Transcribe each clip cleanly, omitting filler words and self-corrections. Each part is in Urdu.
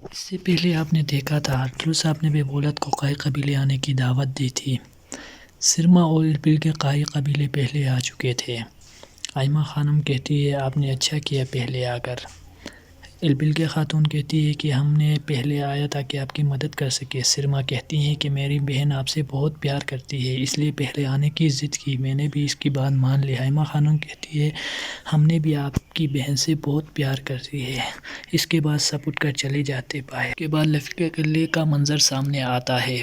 اس سے پہلے آپ نے دیکھا تھا ارطغرل صاحب نے بے بولت کو قائی قبیلے آنے کی دعوت دی تھی۔ سرما اور اربیل کے قائی قبیلے پہلے آ چکے تھے۔ آئمہ خانم کہتی ہے آپ نے اچھا کیا پہلے آ کر۔ اربیل کے خاتون کہتی ہے کہ ہم نے پہلے آیا تاکہ آپ کی مدد کر سکے۔ سرما کہتی ہیں کہ میری بہن آپ سے بہت پیار کرتی ہے اس لیے پہلے آنے کی ضد کی، میں نے بھی اس کی بات مان لی۔ آئمہ خانم کہتی ہے ہم نے بھی آپ کی بہن سے بہت پیار کرتی ہے۔ اس کے بعد سب اٹھ کر چلے جاتے باہر۔ اس کے بعد لکڑی کے قلعے کا منظر سامنے آتا ہے۔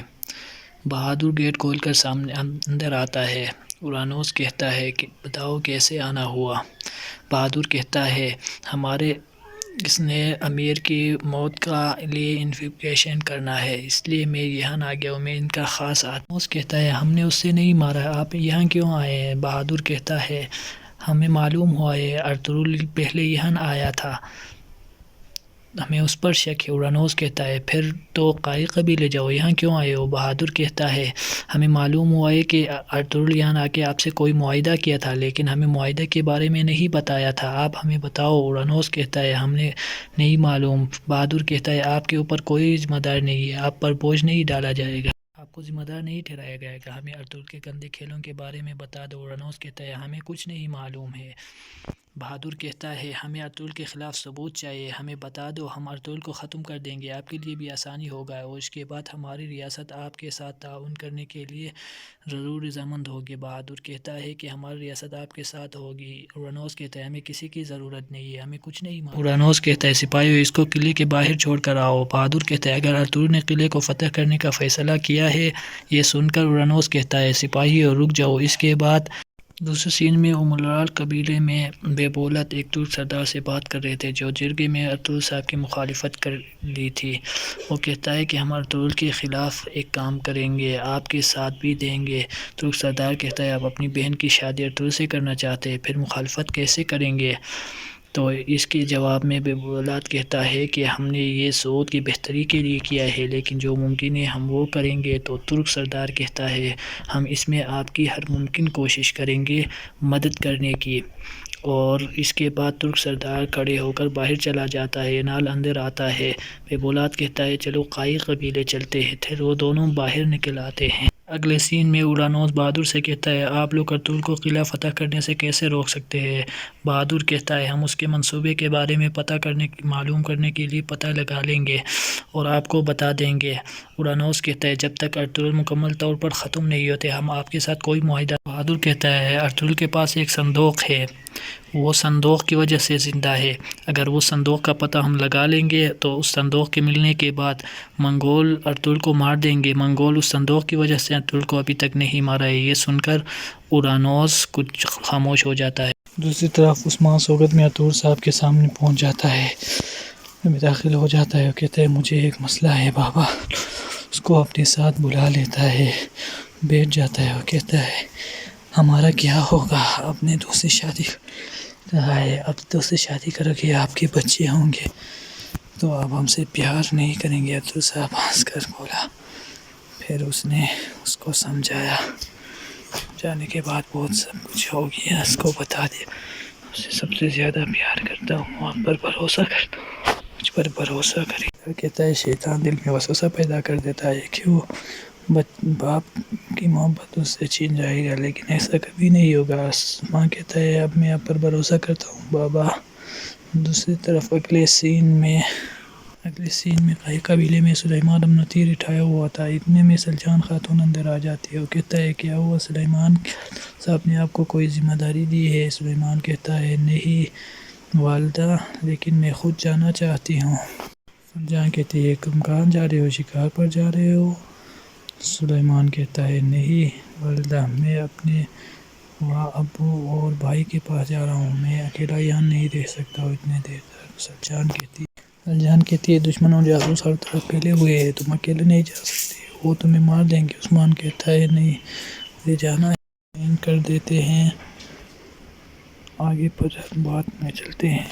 بہادر گیٹ کھول کر سامنے اندر آتا ہے۔ اورانوس کہتا ہے کہ بتاؤ کیسے آنا ہوا۔ بہادر کہتا ہے ہمارے اس نے امیر کی موت کا لیے انویسٹیگیشن کرنا ہے اس لیے میں یہاں آ گیا ہوں، میں ان کا خاص آدمی۔ اورانوس کہتا ہے ہم نے اس سے نہیں مارا، آپ یہاں کیوں آئے ہیں؟ بہادر کہتا ہے ہمیں معلوم ہوا ہے ارطغرل پہلے یہاں آیا تھا، ہمیں اس پر شک ہے۔ اورانوس کہتا ہے پھر تو قائی قبیلے جاؤ، یہاں کیوں آئے ہو؟ بہادر کہتا ہے ہمیں معلوم ہوا ہے کہ ارطغرل یہاں آ کے آپ سے کوئی معاہدہ کیا تھا لیکن ہمیں معاہدے کے بارے میں نہیں بتایا تھا، آپ ہمیں بتاؤ۔ اورانوس کہتا ہے ہمیں نہیں معلوم۔ بہادر کہتا ہے آپ کے اوپر کوئی ذمہ دار نہیں ہے، آپ پر بوجھ نہیں ڈالا جائے گا، آپ کو ذمہ دار نہیں ٹھہرایا جائے گا، ہمیں ارطغرل کے گندے کھیلوں کے بارے میں بتا دو۔ اورانوس کہتا ہے ہمیں کچھ نہیں معلوم ہے۔ بہادر کہتا ہے ہمیں ارطغرل کے خلاف ثبوت چاہیے، ہمیں بتا دو، ہم ارطغرل کو ختم کر دیں گے، آپ کے لیے بھی آسانی ہوگا اور اس کے بعد ہماری ریاست آپ کے ساتھ تعاون کرنے کے لیے ضرور رضامند ہوگی۔ بہادر کہتا ہے کہ ہماری ریاست آپ کے ساتھ ہوگی۔ اورانوس کہتا ہے ہمیں کسی کی ضرورت نہیں ہے، ہمیں کچھ نہیں معلوم۔ اورانوس کہتا ہے سپاہیوں اس کو قلعے کے باہر چھوڑ کر آؤ۔ بہادر کہتا ہے اگر ارطغرل نے قلعے کو فتح کرنے کا فیصلہ کیا ہے۔ یہ سن کر اورانوس کہتا ہے سپاہیوں رک جاؤ۔ اس کے بعد دوسرے سین میں امالال قبیلے میں بے بولت ایک ترک سردار سے بات کر رہے تھے جو جرگے میں ارطغرل صاحب کی مخالفت کر لی تھی۔ وہ کہتا ہے کہ ہم ارطغرل کے خلاف ایک کام کریں گے، آپ کے ساتھ بھی دیں گے۔ ترک سردار کہتا ہے آپ اپنی بہن کی شادی ارطغرل سے کرنا چاہتے ہیں، پھر مخالفت کیسے کریں گے؟ تو اس کے جواب میں بے بولت کہتا ہے کہ ہم نے یہ سعود کی بہتری کے لیے کیا ہے لیکن جو ممکن ہے ہم وہ کریں گے۔ تو ترک سردار کہتا ہے ہم اس میں آپ کی ہر ممکن کوشش کریں گے مدد کرنے کی۔ اور اس کے بعد ترک سردار کھڑے ہو کر باہر چلا جاتا ہے، نال اندر آتا ہے۔ بے بولت کہتا ہے چلو قائی قبیلے چلتے ہیں، پھر وہ دونوں باہر نکل آتے ہیں۔ اگلے سین میں اورانوس بہادر سے کہتا ہے آپ لوگ ارطغرل کو قلعہ فتح کرنے سے کیسے روک سکتے ہیں؟ بہادر کہتا ہے ہم اس کے منصوبے کے بارے میں معلوم کرنے کے لیے پتہ لگا لیں گے اور آپ کو بتا دیں گے۔ اورانوس کہتا ہے جب تک ارطغرل مکمل طور پر ختم نہیں ہوتے ہم آپ کے ساتھ کوئی معاہدہ۔ بہادر کہتا ہے ارطغرل کے پاس ایک صندوق ہے، وہ صندوق کی وجہ سے زندہ ہے، اگر وہ صندوق کا پتہ ہم لگا لیں گے تو اس صندوق کے ملنے کے بعد منگول ارطغرل کو مار دیں گے، منگول اس صندوق کی وجہ سے ارطغرل کو ابھی تک نہیں مارا ہے۔ یہ سن کر اورانوس کچھ خاموش ہو جاتا ہے۔ دوسری طرف عثمان سوگت میں ارطغرل صاحب کے سامنے پہنچ جاتا ہے، میں داخل ہو جاتا ہے اور کہتا ہے مجھے ایک مسئلہ ہے بابا۔ اس کو اپنے ساتھ بلا لیتا ہے، بیٹھ جاتا ہے اور کہتا ہے ہمارا کیا ہوگا؟ آپ نے دوسری شادی کہا ہے، اب دوسری شادی کرو گے، آپ کے بچے ہوں گے تو آپ ہم سے پیار نہیں کریں گے۔ ارطغرل صاحب ہنس کر بولا، پھر اس نے اس کو سمجھایا، جانے کے بعد بہت سب کچھ ہو گیا، اس کو بتا دیا اسے سب سے زیادہ پیار کرتا ہوں، آپ پر بھروسہ کرتا ہوں، مجھ پر بھروسہ کرے۔ کہتا ہے شیطان دل میں وسوسہ پیدا کر دیتا ہے کہ وہ باپ کی محبت اس سے چھین جائے گا لیکن ایسا کبھی نہیں ہوگا۔ ماں کہتا ہے اب میں آپ پر بھروسہ کرتا ہوں بابا۔ دوسری طرف اگلے سین میں قائی قبیلے میں سلیمان اپنا تیر اٹھایا ہوا تھا، اتنے میں سلجان خاتون اندر آ جاتی ہے۔ وہ کہتا ہے کیا ہوا سلیمان صاحب نے آپ کو کوئی ذمہ داری دی ہے؟ سلیمان کہتا ہے نہیں والدہ، لیکن میں خود جانا چاہتی ہوں۔ سلجان کہتی ہے تم کہاں جا رہے ہو؟ شکار پر جا رہے ہو؟ سلیمان کہتا ہے نہیں والدہ، میں اپنے ابو اور بھائی کے پاس جا رہا ہوں، میں اکیلا یہاں نہیں رہ سکتا ہوں اتنے دیر تک۔ سلجان کہتی ہے دشمن اور جاسوس ہر طرف پھیلے ہوئے ہیں، تم اکیلے نہیں جا سکتے، وہ تمہیں مار دیں گے۔ عثمان کہتا ہے نہیں مجھے جانا ہے۔ کر دیتے ہیں، آگے پر بات میں چلتے ہیں۔